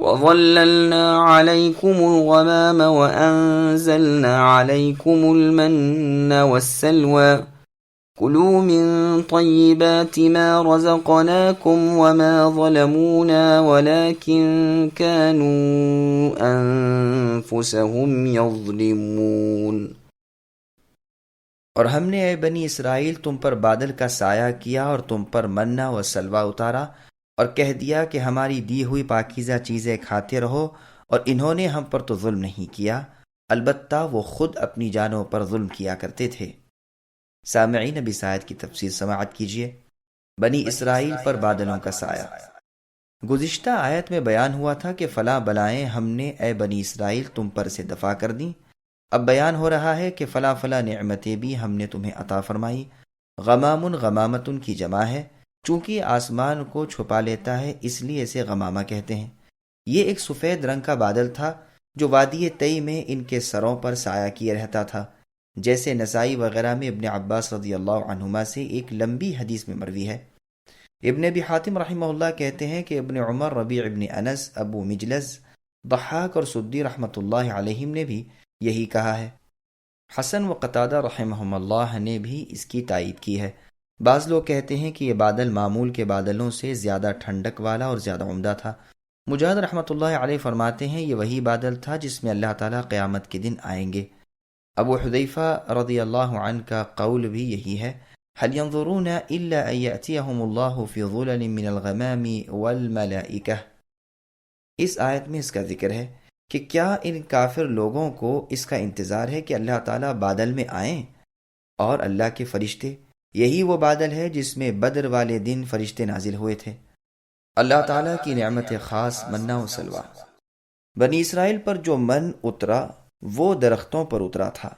وَظَلَّلْنَا عَلَيْكُمُ الْغَمَامَ وَأَنزَلْنَا عَلَيْكُمُ الْمَنَّ وَالسَّلْوَىٰ كُلُوا مِن طَيِّبَاتِ مَا رَزَقْنَاكُمْ وَمَا ظَلَمُونَا وَلَٰكِن كَانُوا أَنفُسَهُمْ يَظْلِمُونَ۔ اور ہم نے اے بنی اسرائیل تم پر بادل کا سایہ کیا اور تم پر منّا و سلوہ اتارا اور کہہ دیا کہ ہماری دی ہوئی پاکیزہ چیزیں کھاتے رہو، اور انہوں نے ہم پر تو ظلم نہیں کیا، البتہ وہ خود اپنی جانوں پر ظلم کیا کرتے تھے۔ سامعین، اب اس آیت کی تفسیر سماعت کیجیے۔ بنی اسرائیل پر بادلوں کا سایہ۔ گزشتہ آیت میں بیان ہوا تھا کہ فلاں بلائیں ہم نے اے بنی اسرائیل تم پر سے دفع کر دیں۔ اب بیان ہو رہا ہے کہ فلاں فلاں نعمتیں بھی ہم نے تمہیں عطا فرمائی۔ غمام غمامتن کی جمع ہے، چونکہ آسمان کو چھپا لیتا ہے اس لیے اسے غمامہ کہتے ہیں۔ یہ ایک سفید رنگ کا بادل تھا جو وادی طی میں ان کے سروں پر سایہ کیے رہتا تھا، جیسے نسائی وغیرہ میں ابن عباس رضی اللہ عنہما سے ایک لمبی حدیث میں مروی ہے۔ ابن ابی حاتم رحمہ اللہ کہتے ہیں کہ ابن عمر، ربیع ابن انس، ابو مجلس، ضحاک اور سدی رحمۃ اللہ علیہم نے بھی یہی کہا ہے۔ حسن و قتادہ رحمہم اللہ نے بھی اس کی تائید کی ہے۔ بعض لوگ کہتے ہیں کہ یہ بادل معمول کے بادلوں سے زیادہ ٹھنڈک والا اور زیادہ عمدہ تھا۔ مجاہد رحمۃ اللہ علیہ فرماتے ہیں یہ وہی بادل تھا جس میں اللہ تعالیٰ قیامت کے دن آئیں گے۔ ابو حذیفہ رضی اللہ عنہ کا قول بھی یہی ہے، هل ينظرون الا ان ياتيهم الله في ظلل من الغمام والملائکہ۔ اس آیت میں اس کا ذکر ہے کہ کیا ان کافر لوگوں کو اس کا انتظار ہے کہ اللہ تعالیٰ بادل میں آئیں اور اللہ کے فرشتے؟ یہی وہ بادل ہے جس میں بدر والے دن فرشتے نازل ہوئے تھے۔ اللہ تعالیٰ کی نعمت خاص منّا و سلوہ۔ بنی اسرائیل پر جو من اترا وہ درختوں پر اترا تھا۔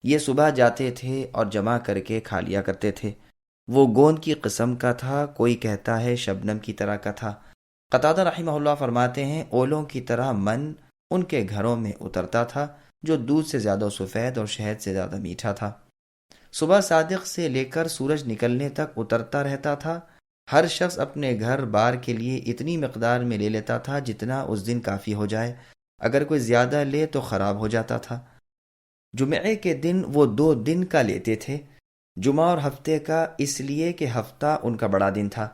یہ صبح جاتے تھے اور جمع کر کے کھا لیا کرتے تھے۔ وہ گوند کی قسم کا تھا، کوئی کہتا ہے شبنم کی طرح کا تھا۔ قتادہ رحمہ اللہ فرماتے ہیں اولوں کی طرح من ان کے گھروں میں اترتا تھا جو دودھ سے زیادہ سفید اور شہد سے زیادہ میٹھا تھا۔ صبح صادق سے لے کر سورج نکلنے تک اترتا رہتا تھا۔ ہر شخص اپنے گھر بار کے لیے اتنی مقدار میں لے لیتا تھا جتنا اس دن کافی ہو جائے، اگر کوئی زیادہ لے تو خراب ہو جاتا تھا۔ جمعے کے دن وہ 2 دن کا لیتے تھے، جمعہ اور ہفتے کا، اس لیے کہ ہفتہ ان کا بڑا دن تھا۔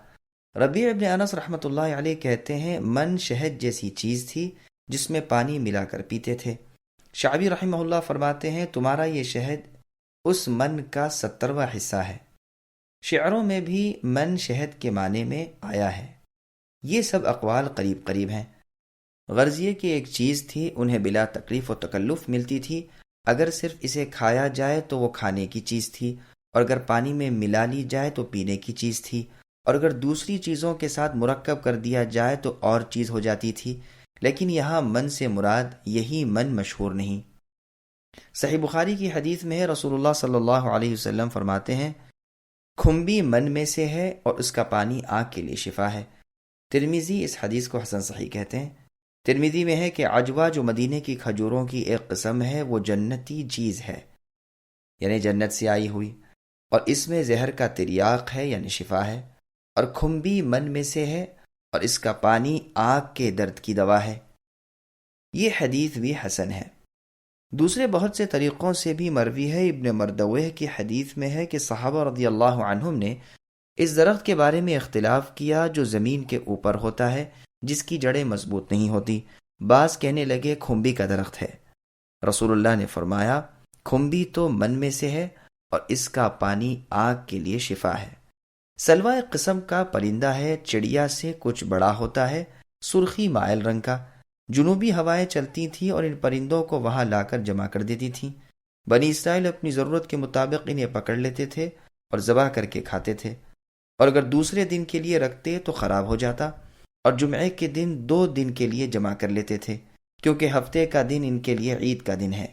ربیع ابن انس رحمۃ اللہ علیہ کہتے ہیں من شہد جیسی چیز تھی جس میں پانی ملا کر پیتے تھے۔ شعبی رحمہ اللہ فرماتے ہیں تمہارا یہ شہد اس من کا 70واں حصہ ہے۔ شعروں میں بھی من شہد کے معنی میں آیا ہے۔ یہ سب اقوال قریب قریب ہیں۔ غرض یہ کہ ایک چیز تھی، انہیں بلا تکلیف و تکلف ملتی تھی۔ اگر صرف اسے کھایا جائے تو وہ کھانے کی چیز تھی، اور اگر پانی میں ملا لی جائے تو پینے کی چیز تھی، اور اگر دوسری چیزوں کے ساتھ مرکب کر دیا جائے تو اور چیز ہو جاتی تھی۔ لیکن یہاں من سے مراد یہی من مشہور نہیں۔ صحیح بخاری کی حدیث میں ہے رسول اللہ صلی اللہ علیہ وسلم فرماتے ہیں کھمبی من میں سے ہے اور اس کا پانی آنکھ کے لیے شفا ہے۔ ترمذی اس حدیث کو حسن صحیح کہتے ہیں۔ ترمذی میں ہے کہ عجوہ جو مدینے کی کھجوروں کی ایک قسم ہے وہ جنتی چیز ہے، یعنی جنت سے آئی ہوئی، اور اس میں زہر کا تریاق ہے یعنی شفا ہے، اور کھمبی من میں سے ہے اور اس کا پانی آنکھ کے درد کی دوا ہے۔ یہ حدیث بھی حسن ہے۔ دوسرے بہت سے طریقوں سے بھی مروی ہے۔ ابن مردوہ کی حدیث میں ہے کہ صحابہ رضی اللہ عنہم نے اس درخت کے بارے میں اختلاف کیا جو زمین کے اوپر ہوتا ہے، جس کی جڑیں مضبوط نہیں ہوتی۔ بعض کہنے لگے کھمبی کا درخت ہے۔ رسول اللہ نے فرمایا کھمبی تو من میں سے ہے اور اس کا پانی آنکھ کے لیے شفا ہے۔ سلوہ ایک قسم کا پرندہ ہے، چڑیا سے کچھ بڑا ہوتا ہے، سرخی مائل رنگ کا۔ جنوبی ہوائیں چلتی تھیں اور ان پرندوں کو وہاں لا کر جمع کر دیتی تھیں۔ بنی اسرائیل اپنی ضرورت کے مطابق انہیں پکڑ لیتے تھے اور ذبح کر کے کھاتے تھے، اور اگر دوسرے دن کے لیے رکھتے تو خراب ہو جاتا، اور جمعے کے دن 2 دن کے لیے جمع کر لیتے تھے، کیونکہ ہفتے کا دن ان کے لیے عید کا دن ہے۔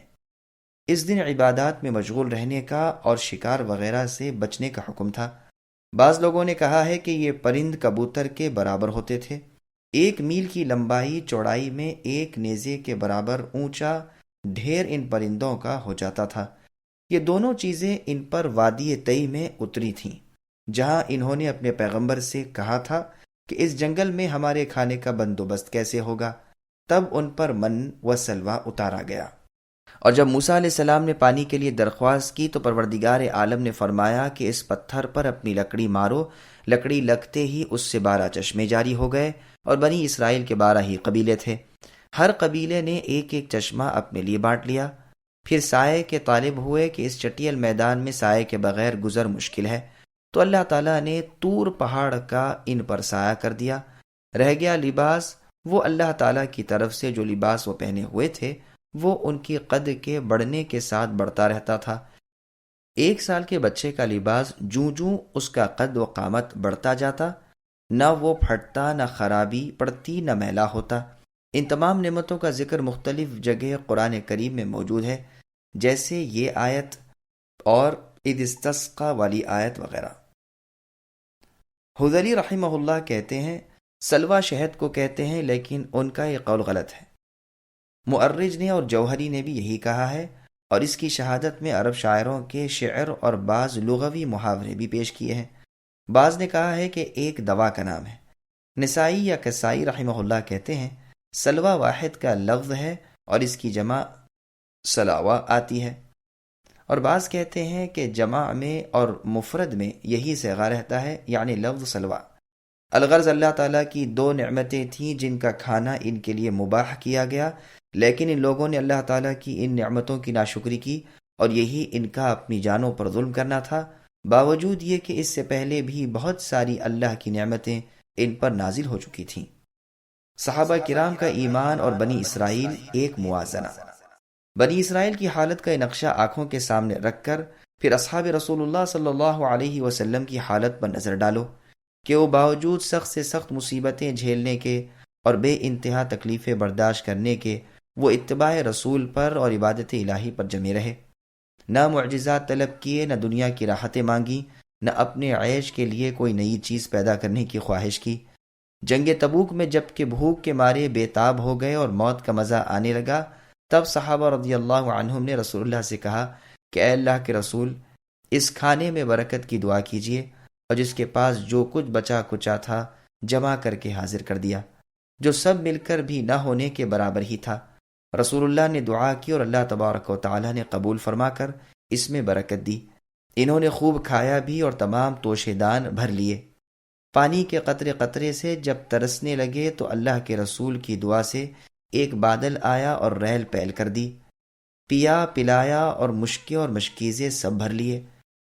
اس دن عبادات میں مشغول رہنے کا اور شکار وغیرہ سے بچنے کا حکم تھا۔ بعض لوگوں نے کہا ہے کہ یہ پرند کبوتر کے برابر ہوتے تھے۔ 1 میل کی لمبائی چوڑائی میں 1 نیزے کے برابر اونچا ڈھیر ان پرندوں کا ہو جاتا تھا۔ یہ دونوں چیزیں ان پر وادی طی میں اتری تھیں، جہاں انہوں نے اپنے پیغمبر سے کہا تھا کہ اس جنگل میں ہمارے کھانے کا بندوبست کیسے ہوگا؟ تب ان پر من و سلوہ اتارا گیا۔ اور جب موسیٰ علیہ السلام نے پانی کے لیے درخواست کی تو پروردگار عالم نے فرمایا کہ اس پتھر پر اپنی لکڑی مارو۔ لکڑی لگتے ہی اس سے 12 چشمے جاری ہو گئے، اور بنی اسرائیل کے 12 ہی قبیلے تھے۔ ہر قبیلے نے ایک ایک چشمہ اپنے لیے بانٹ لیا۔ پھر سائے کے طالب ہوئے کہ اس چٹیل میدان میں سائے کے بغیر گزر مشکل ہے، تو اللہ تعالیٰ نے طور پہاڑ کا ان پر سایہ کر دیا۔ رہ گیا لباس، وہ اللہ تعالیٰ کی طرف سے جو لباس وہ پہنے ہوئے تھے وہ ان کی قد کے بڑھنے کے ساتھ بڑھتا رہتا تھا۔ 1 سال کے بچے کا لباس جوں جوں اس کا قد و قامت بڑھتا جاتا، نہ وہ پھٹتا، نہ خرابی پڑتی، نہ میلا ہوتا۔ ان تمام نعمتوں کا ذکر مختلف جگہ قرآن کریم میں موجود ہے، جیسے یہ آیت اور اذ استسقى والی آیت وغیرہ۔ حذلی رحمہ اللہ کہتے ہیں سلوہ شہد کو کہتے ہیں، لیکن ان کا یہ قول غلط ہے۔ مؤرج نے اور جوہری نے بھی یہی کہا ہے، اور اس کی شہادت میں عرب شاعروں کے شعر اور بعض لغوی محاورے بھی پیش کیے ہیں۔ بعض نے کہا ہے کہ ایک دوا کا نام ہے۔ نسائی یا کسائی رحمہ اللہ کہتے ہیں سلوہ واحد کا لفظ ہے اور اس کی جمع سلاوہ آتی ہے، اور بعض کہتے ہیں کہ جمع میں اور مفرد میں یہی صیغہ رہتا ہے، یعنی لفظ سلوہ۔ الغرض اللہ تعالیٰ کی 2 نعمتیں تھیں جن کا کھانا ان کے لیے مباح کیا گیا، لیکن ان لوگوں نے اللہ تعالیٰ کی ان نعمتوں کی ناشکری کی، اور یہی ان کا اپنی جانوں پر ظلم کرنا تھا، باوجود یہ کہ اس سے پہلے بھی بہت ساری اللہ کی نعمتیں ان پر نازل ہو چکی تھیں۔ صحابہ کرام کا ایمان اور بنی اسرائیل ایک موازنہ۔ بنی اسرائیل کی حالت کا نقشہ آنکھوں کے سامنے رکھ کر پھر اصحاب رسول اللہ صلی اللہ علیہ وسلم کی حالت پر نظر ڈالو کہ وہ باوجود سخت سے سخت مصیبتیں جھیلنے کے اور بے انتہا تکلیفیں برداشت کرنے کے وہ اتباع رسول پر اور عبادت الہی پر جمے رہے، نہ معجزات طلب کیے، نہ دنیا کی راحتیں مانگی، نہ اپنے عیش کے لیے کوئی نئی چیز پیدا کرنے کی خواہش کی۔ جنگ تبوک میں جب کہ بھوک کے مارے بے تاب ہو گئے اور موت کا مزہ آنے لگا، تب صحابہ رضی اللہ عنہم نے رسول اللہ سے کہا کہ اے اللہ کے رسول، اس کھانے میں برکت کی دعا کیجیے، اور جس کے پاس جو کچھ بچا کچا تھا جمع کر کے حاضر کر دیا، جو سب مل کر بھی نہ ہونے کے برابر ہی تھا۔ رسول اللہ نے دعا کی اور اللہ تبارک و تعالی نے قبول فرما کر اس میں برکت دی۔ انہوں نے خوب کھایا بھی اور تمام توشے دان بھر لیے۔ پانی کے قطرے قطرے سے جب ترسنے لگے تو اللہ کے رسول کی دعا سے ایک بادل آیا اور ریل پیل کر دی، پیا پلایا اور مشکیں اور مشکیزیں سب بھر لیے۔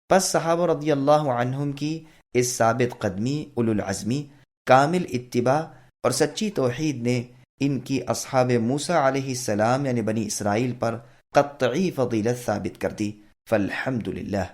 پس صحابہ رضی اللہ عنہم کی اس ثابت قدمی، اولو العزمی، کامل اتباع اور سچی توحید نے ان کی اصحاب موسیٰ علیہ السلام یعنی بنی اسرائیل پر قطعی فضیلت ثابت کر دی۔ فالحمدللہ۔